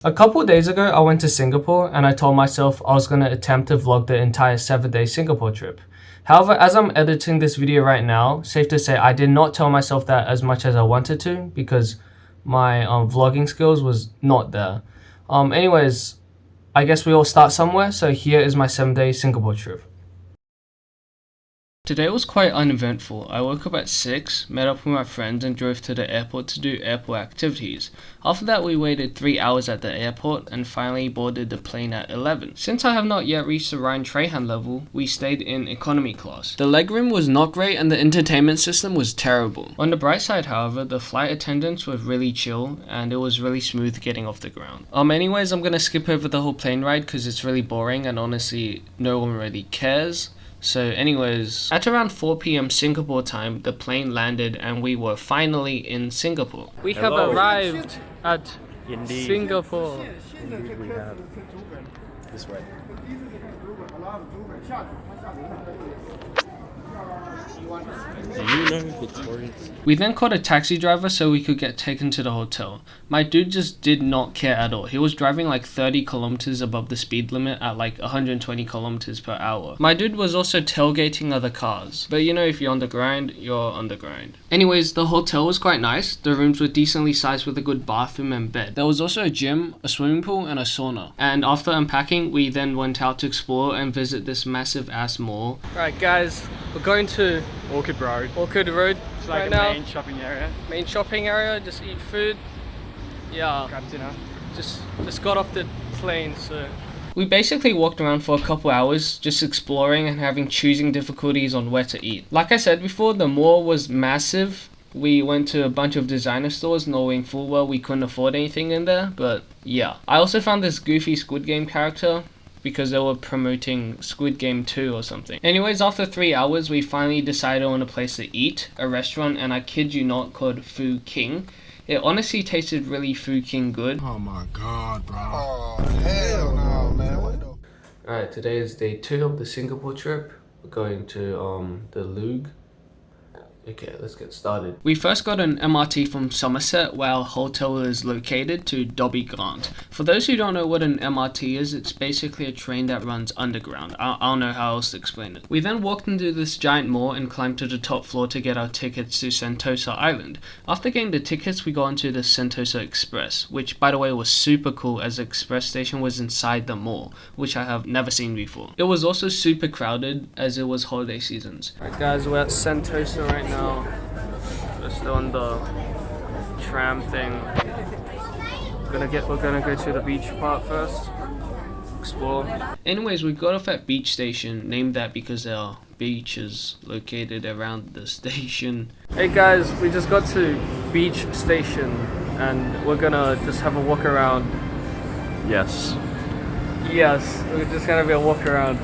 A couple days ago, I went to Singapore and I told myself I was going to attempt to vlog the entire 7-day Singapore trip. However, as I'm editing this video right now, safe to say I did not tell myself that as much as I wanted to because my vlogging skills was not there. Anyways, I guess we all start somewhere, so here is my 7-day Singapore trip. Today was quite uneventful. I woke up at 6, met up with my friends and drove to the airport to do airport activities. After that we waited 3 hours at the airport and finally boarded the plane at 11. Since I have not yet reached the Ryan Trahan level, we stayed in economy class. The legroom was not great and the entertainment system was terrible. On the bright side, however, the flight attendants were really chill and it was really smooth getting off the ground. Anyways, I'm gonna skip over the whole plane ride because it's really boring and honestly no one really cares. So anyways, at around 4 p.m. Singapore time, the plane landed and we were finally in Singapore. We have arrived at Singapore. Indeed we have. This way. Do you know Victoria's? We then called a taxi driver so we could get taken to the hotel. My dude just did not care at all. He was driving like 30 kilometers above the speed limit at like 120 kilometers per hour. My dude was also tailgating other cars. But you know, if you're on the grind, you're on the grind. Anyways, the hotel was quite nice. The rooms were decently sized with a good bathroom and bed. There was also a gym, a swimming pool, and a sauna. And after unpacking, we then went out to explore and visit this massive ass mall. Alright guys, we're going to Orchid Road. Orchid Road. It's like right a now. main shopping area. Main shopping area, just eat food. Yeah, Grab dinner. just got off the plane, so we basically walked around for a couple hours just exploring and having choosing difficulties on where to eat. Like I said before, the mall was massive. We went to a bunch of designer stores knowing full well we couldn't afford anything in there, but yeah. I also found this goofy Squid Game character because they were promoting Squid Game 2 or something. Anyways, after 3 hours, we finally decided on a place to eat, a restaurant, and I kid you not, called Fu King. It honestly tasted really Fu King good. Oh my god, bro. Oh, hell no, man. Alright, today is day 2 of the Singapore trip. We're going to the Louvre. Okay, let's get started. We first got an MRT from Somerset, where our hotel is located, to Dobby Grant. For those who don't know what an MRT is, it's basically a train that runs underground. I don't know how else to explain it. We then walked into this giant mall and climbed to the top floor to get our tickets to Sentosa Island. After getting the tickets, we got into the Sentosa Express, which by the way was super cool as the express station was inside the mall, which I have never seen before. It was also super crowded as it was holiday seasons. Alright guys, we're at Sentosa right now. We're still on the tram thing. We're gonna go to the beach part first. Explore. Anyways, we got off at Beach Station, named that because there are beaches located around the station. Hey guys, we just got to Beach Station and we're gonna just have a walk around. Yes. Yes, we're just gonna be a walk around.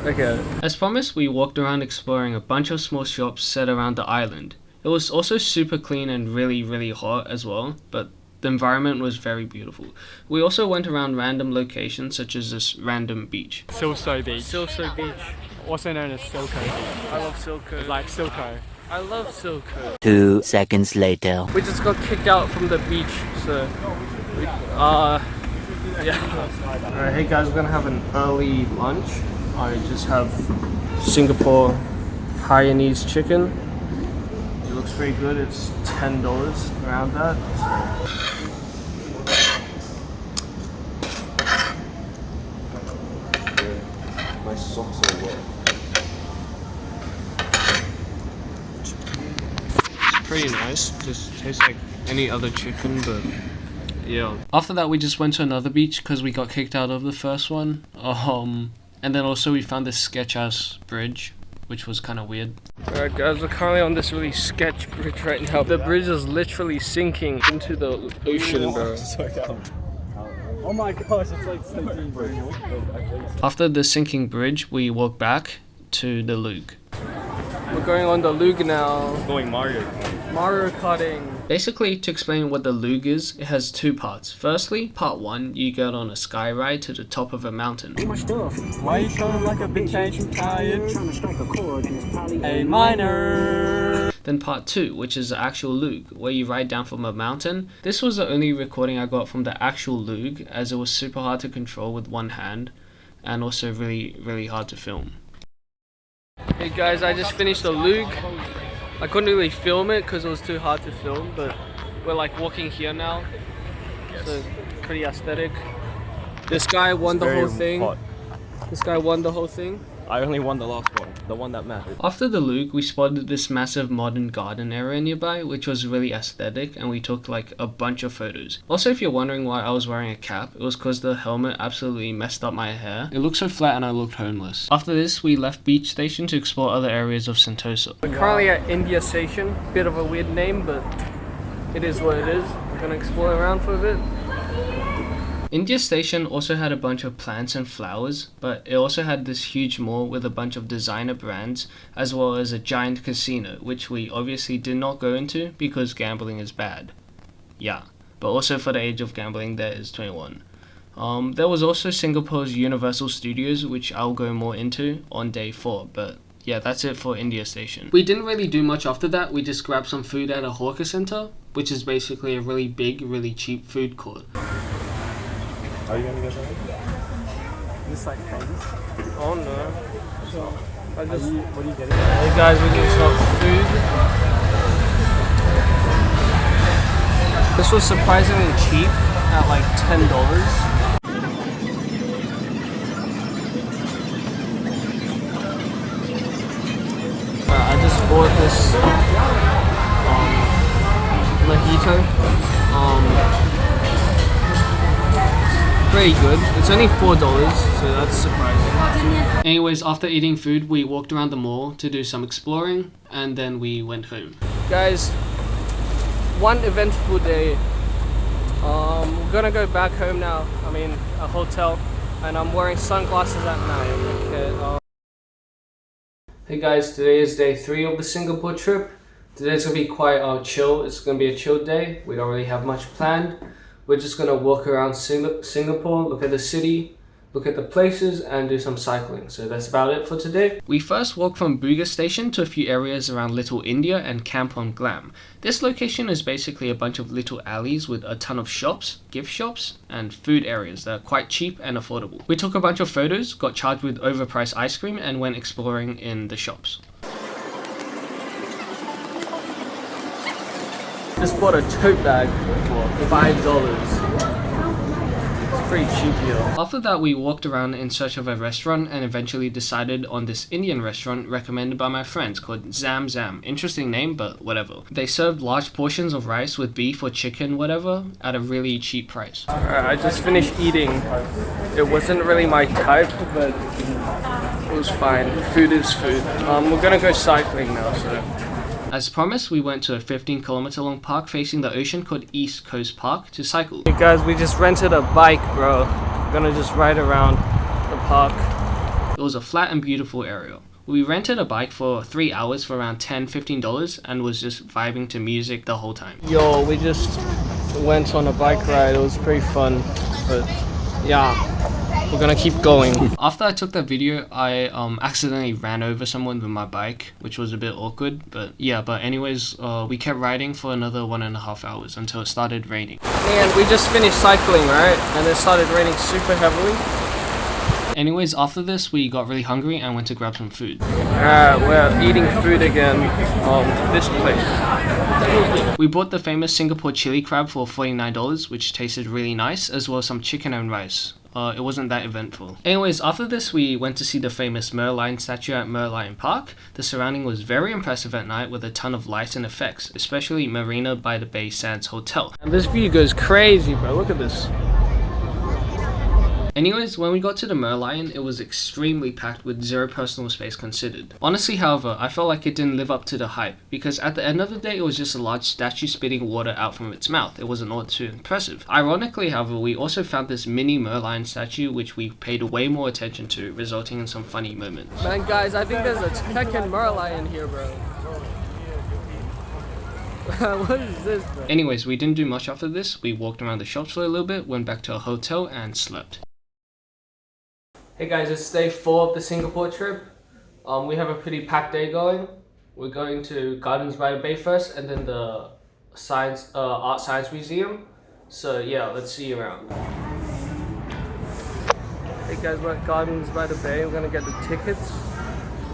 Okay. As promised, we walked around exploring a bunch of small shops set around the island. It was also super clean and really hot as well, but the environment was very beautiful. We also went around random locations such as this random beach. Silso Beach. Silso Beach. Also known as Silco Beach. I love Silco. It's like Silco. I love Silco. 2 seconds later. We just got kicked out from the beach, so yeah. Alright, hey guys, we're gonna have an early lunch. I just have Singapore Hainanese chicken. It looks pretty good. It's $10 around that. My socks are wet. It's pretty nice. Just tastes like any other chicken, but yeah. After that, we just went to another beach because we got kicked out of the first one. And then also we found this sketch-ass bridge, which was kind of weird. Alright guys, we're currently on this really sketch bridge right now. The bridge is literally sinking into the ocean, bro. Oh my gosh, it's like so deep, bro. After the sinking bridge, we walked back to the Louvre. We're going on the Louvre now. Going Mario Kart. Mario Karting. Basically, to explain what the Louvre is, it has 2 parts. Firstly, part 1, you get on a sky ride to the top of a mountain. Why are you showing like a bitch? Ain't you tired? A minor. Then part 2, which is the actual Loog, where you ride down from a mountain. This was the only recording I got from the actual Loog, as it was super hard to control with one hand, and also really hard to film. Hey guys, I just finished the Loog. I couldn't really film it because it was too hard to film, but we're like walking here now, so pretty aesthetic. This guy won the whole thing. This guy won the whole thing. I only won the last one, the one that mattered. After the Loog, we spotted this massive modern garden area nearby, which was really aesthetic, and we took like a bunch of photos. Also, if you're wondering why I was wearing a cap, it was because the helmet absolutely messed up my hair. It looked so flat and I looked homeless. After this, we left Beach Station to explore other areas of Sentosa. We're currently at India Station. Bit of a weird name, but it is what it is. We're gonna explore around for a bit. India Station also had a bunch of plants and flowers, but it also had this huge mall with a bunch of designer brands, as well as a giant casino, which we obviously did not go into because gambling is bad. Yeah, but also for the age of gambling, there is 21. There was also Singapore's Universal Studios, which I'll go more into on day 4, but yeah, that's it for India Station. We didn't really do much after that. We just grabbed some food at a hawker center, which is basically a really big, really cheap food court. Are you gonna get something? This like friends? Oh no. What are you getting? Hey guys, we just got food. This was surprisingly cheap at like $10. I just bought this mojito. Pretty good. It's only $4, so that's surprising. Anyways, after eating food, we walked around the mall to do some exploring, and then we went home. Guys, one eventful day. We're gonna go back home now. I mean, a hotel, and I'm wearing sunglasses at night. Okay. Hey guys, today is day 3 of the Singapore trip. Today's gonna be quite chill. It's gonna be a chill day. We don't really have much planned. We're just gonna walk around Singapore, look at the city, look at the places, and do some cycling. So that's about it for today. We first walked from Bugis Station to a few areas around Little India and Kampong Glam. This location is basically a bunch of little alleys with a ton of shops, gift shops, and food areas that are quite cheap and affordable. We took a bunch of photos, got charged with overpriced ice cream, and went exploring in the shops. Just bought a tote bag for $5. It's pretty cheap here. After that, we walked around in search of a restaurant and eventually decided on this Indian restaurant recommended by my friends called Zam Zam. Interesting name, but whatever. They served large portions of rice with beef or chicken, whatever, at a really cheap price. I just finished eating. It wasn't really my type, but it was fine. Food is food. We're gonna go cycling now, so. As promised, we went to a 15-kilometer long park facing the ocean called East Coast Park to cycle. Hey guys, we just rented a bike, bro. We're gonna just ride around the park. It was a flat and beautiful area. We rented a bike for 3 hours for around $10-15 and was just vibing to music the whole time. Yo, we just went on a bike ride. It was pretty fun, but yeah. We're gonna keep going. After I took that video, I accidentally ran over someone with my bike, which was a bit awkward, but yeah, but anyways, we kept riding for another 1.5 hours until it started raining. And we just finished cycling, right? And it started raining super heavily. Anyways, after this, we got really hungry and went to grab some food. We're eating food again. This place. We bought the famous Singapore chili crab for $49, which tasted really nice, as well as some chicken and rice. It wasn't that eventful. Anyways, after this, we went to see the famous Merlion statue at Merlion Park. The surrounding was very impressive at night with a ton of lights and effects, especially Marina by the Bay Sands Hotel. And this view goes crazy, bro. Look at this. Anyways, when we got to the Merlion, it was extremely packed with zero personal space considered. Honestly, however, I felt like it didn't live up to the hype, because at the end of the day, it was just a large statue spitting water out from its mouth. It wasn't all too impressive. Ironically, however, we also found this mini Merlion statue, which we paid way more attention to, resulting in some funny moments. Man, guys, I think there's a Tekken Merlion here, bro. What is this, bro? Anyways, we didn't do much after this. We walked around the shops for a little bit, went back to our hotel, and slept. Hey guys, it's day 4 of the Singapore trip. We have a pretty packed day going. We're going to Gardens by the Bay first, and then the Art Science Museum. So yeah, let's see you around. Hey guys, we're at Gardens by the Bay. We're gonna get the tickets,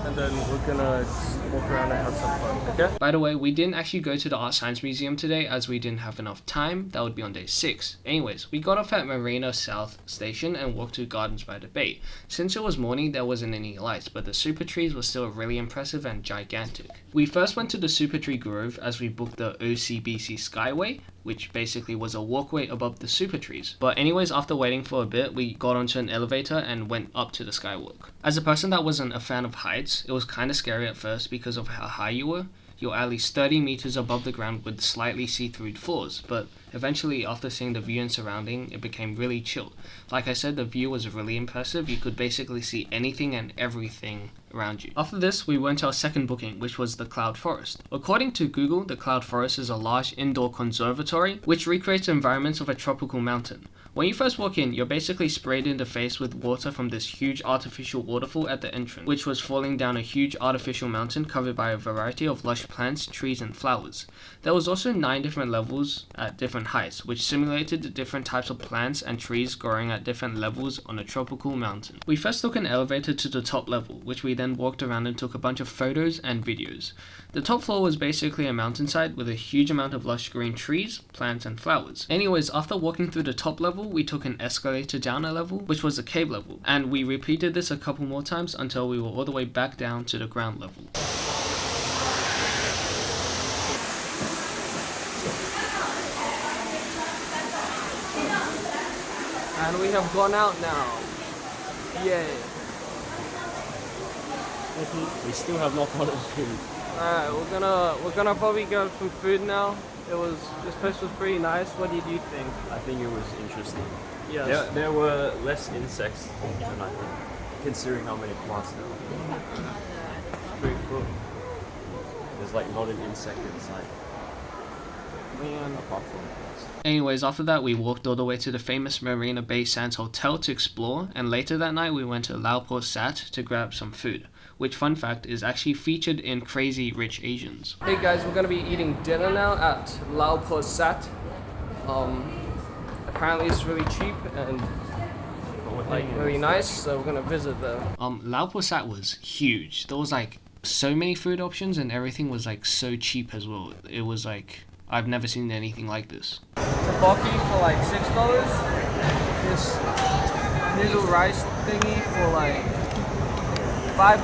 and then we're gonna just walk around and have some fun, okay? By the way, we didn't actually go to the Art Science Museum today as we didn't have enough time. That would be on day 6. Anyways, we got off at Marina South Station and walked to Gardens by the Bay. Since it was morning, there wasn't any lights, but the super trees were still really impressive and gigantic. We first went to the Super Tree Grove as we booked the OCBC Skyway, which basically was a walkway above the super trees. But anyways, after waiting for a bit, we got onto an elevator and went up to the skywalk. As a person that wasn't a fan of heights, it was kind of scary at first because of how high you were. You're at least 30 meters above the ground with slightly see-through floors, but eventually after seeing the view and surrounding, it became really chill. Like I said, the view was really impressive. You could basically see anything and everything around you. After this, we went to our second booking, which was the Cloud Forest. According to Google, the Cloud Forest is a large indoor conservatory which recreates the environments of a tropical mountain. When you first walk in, you're basically sprayed in the face with water from this huge artificial waterfall at the entrance, which was falling down a huge artificial mountain covered by a variety of lush plants, trees, and flowers. There was also 9 different levels at different heights, which simulated the different types of plants and trees growing at different levels on a tropical mountain. We first took an elevator to the top level, which we then walked around and took a bunch of photos and videos. The top floor was basically a mountainside with a huge amount of lush green trees, plants, and flowers. Anyways, after walking through the top level, we took an escalator down a level, which was the cave level, and we repeated this a couple more times until we were all the way back down to the ground level. And we have gone out now. Yay. We still have not ordered food. Alright, we're gonna probably go some food now. This place was pretty nice. What did you think? I think it was interesting. Yes. There were less insects than I think, considering how many plants there were. Pretty cool. There's like not an insect inside. Man. Apart from plants. Anyways, after that we walked all the way to the famous Marina Bay Sands Hotel to explore, and later that night we went to Lau Po Sat to grab some food, which, fun fact, is actually featured in Crazy Rich Asians. Hey guys, we're gonna be eating dinner now at Lau Po Sat. Apparently it's really cheap and like really nice, so we're gonna visit there. Lau Po Sat was huge. There was like so many food options and everything was like so cheap as well. It was like, I've never seen anything like this. Tteokbokki for like $6. This noodle rice thingy for like $5,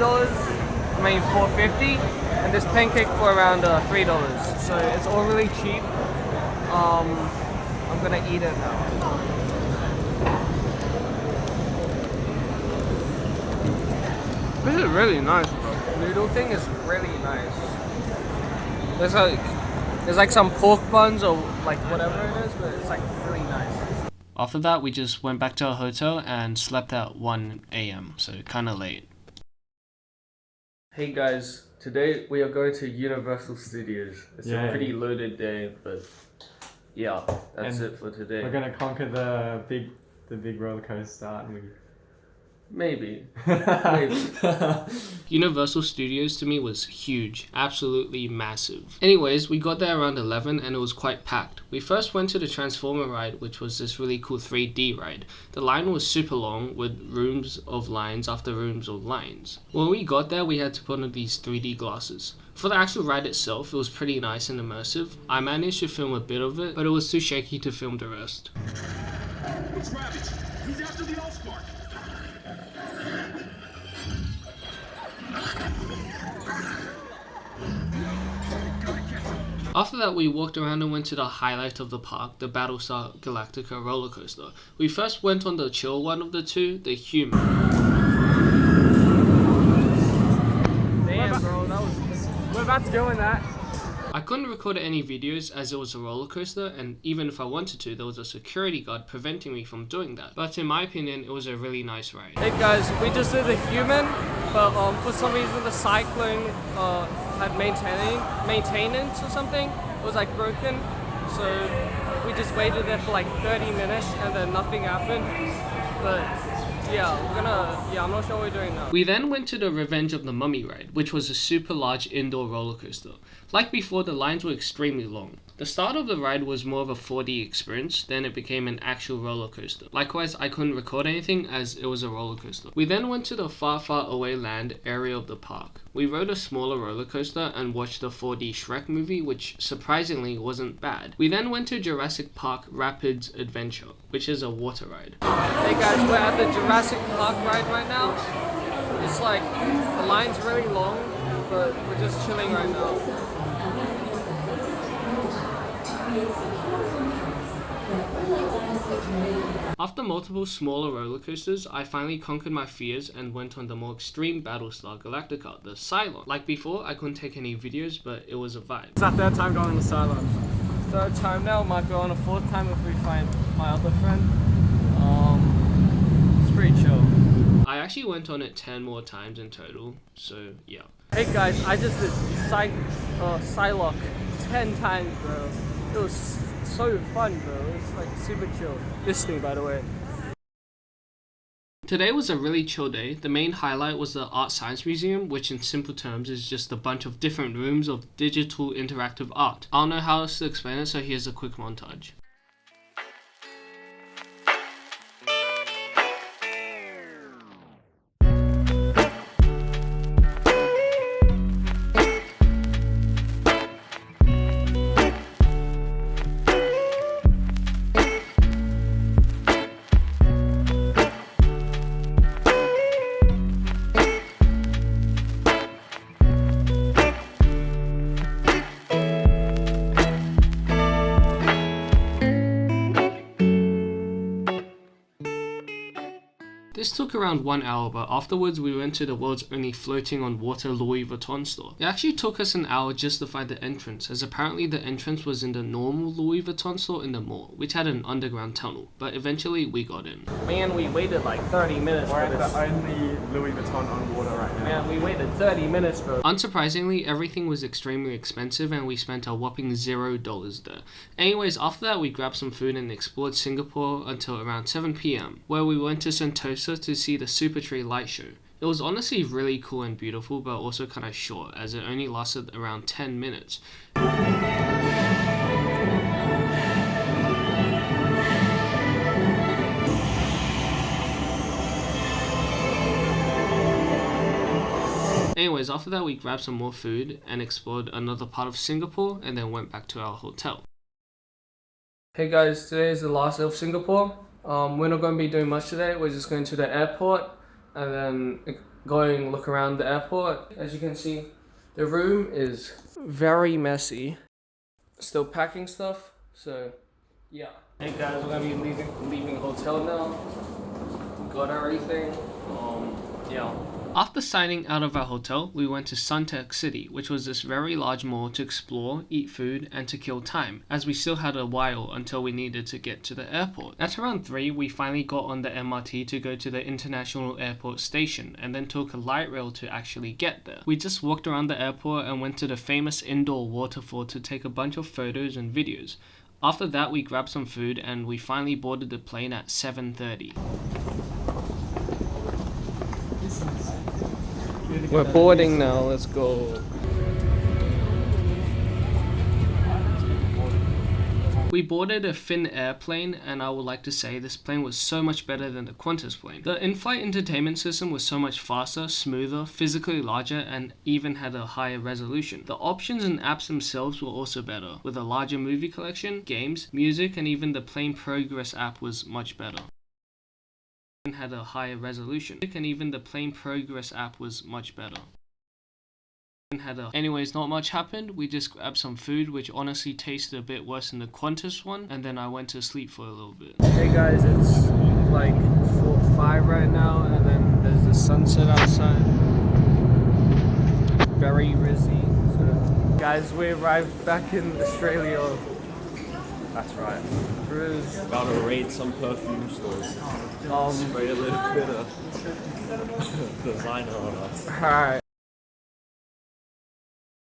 $4.50, and this pancake for around $3. So it's all really cheap. I'm gonna eat it now. This is really nice, bro. Noodle thing is really nice. There's like some pork buns or like whatever it is, but it's like really nice. After that, we just went back to our hotel and slept at 1 a.m. So kind of late. Hey guys, today we are going to Universal Studios. It's a pretty loaded day, but yeah, that's it for today. We're gonna conquer the big roller coaster, aren't we? Maybe. Maybe. Universal Studios to me was huge, absolutely massive. Anyways, we got there around 11 and it was quite packed. We first went to the Transformer ride, which was this really cool 3D ride. The line was super long with rooms of lines after rooms of lines. When we got there, we had to put on these 3D glasses. For the actual ride itself, it was pretty nice and immersive. I managed to film a bit of it, but it was too shaky to film the rest. It's Ravage. He's after the Allspark. After that, we walked around and went to the highlight of the park, the Battlestar Galactica roller coaster. We first went on the chill one of the two, the Human. Damn, bro, we're about to go in that. I couldn't record any videos as it was a roller coaster, and even if I wanted to, there was a security guard preventing me from doing that. But in my opinion, it was a really nice ride. Hey guys, we just did the Human, but for some reason the cycling had maintenance or something. It was like broken, so we just waited there for like 30 minutes and then nothing happened. But I'm not sure what we're doing now. We then went to the Revenge of the Mummy ride, which was a super large indoor roller coaster. Like before, the lines were extremely long. The start of the ride was more of a 4D experience, then it became an actual roller coaster. Likewise, I couldn't record anything as it was a roller coaster. We then went to the far, far away land area of the park. We rode a smaller roller coaster and watched the 4D Shrek movie, which surprisingly wasn't bad. We then went to Jurassic Park Rapids Adventure, which is a water ride. Hey guys, we're at the Jurassic Park ride right now. It's like, the line's really long, but we're just chilling right now. After multiple smaller roller coasters, I finally conquered my fears and went on the more extreme Battlestar Galactica, the Cylon. Like before, I couldn't take any videos, but it was a vibe. It's our third time going on the Cylon. Third time now, might go on a fourth time if we find my other friend. It's pretty chill. I actually went on it 10 more times in total, so yeah. Hey guys, I just did Psylocke 10 times, bro. It was so fun, bro. It was like super chill. This thing, by the way. Today was a really chill day. The main highlight was the Art Science Museum, which in simple terms is just a bunch of different rooms of digital interactive art. I don't know how else to explain it, so here's a quick montage. This took around 1 hour, but afterwards we went to the world's only floating on water Louis Vuitton store. It actually took us an hour just to find the entrance, as apparently the entrance was in the normal Louis Vuitton store in the mall, which had an underground tunnel, but eventually we got in. Man, we waited like 30 minutes for this. We're at the only Louis Vuitton on water right now. Man, we waited 30 minutes, bro. Unsurprisingly, everything was extremely expensive and we spent a whopping $0 there. Anyways, after that we grabbed some food and explored Singapore until around 7 PM, where we went to Sentosa to see the Super Tree light show. It was honestly really cool and beautiful, but also kind of short, as it only lasted around 10 minutes. Anyways, after that we grabbed some more food and explored another part of Singapore and then went back to our hotel. Hey guys, today is the last day of Singapore. We're not going to be doing much today. We're just going to the airport and then going look around the airport. As you can see, the room is very messy. Still packing stuff, so yeah. Hey guys, we're going to be leaving the hotel now. Got everything. Yeah. After signing out of our hotel, we went to Suntec City, which was this very large mall to explore, eat food, and to kill time, as we still had a while until we needed to get to the airport. At around 3, we finally got on the MRT to go to the International Airport Station, and then took a light rail to actually get there. We just walked around the airport and went to the famous indoor waterfall to take a bunch of photos and videos. After that, we grabbed some food, and we finally boarded the plane at 7:30. We're boarding now, let's go. We boarded a Finnair plane, and I would like to say this plane was so much better than the Qantas plane. The in-flight entertainment system was so much faster, smoother, physically larger, and even had a higher resolution. The options and apps themselves were also better, with a larger movie collection, games, music, and even the plane progress app was much better. Had a higher resolution, and even the plane progress app was much better. Anyways, not much happened. We just grabbed some food, which honestly tasted a bit worse than the Qantas one, and then I went to sleep for a little bit. Hey guys, it's like 4-5 right now, and then there's the sunset outside. Very rizzy. So, guys, we arrived back in Australia. That's right. Bruce. About to raid some perfume stores. Spray a little bit of designer on us. Alright.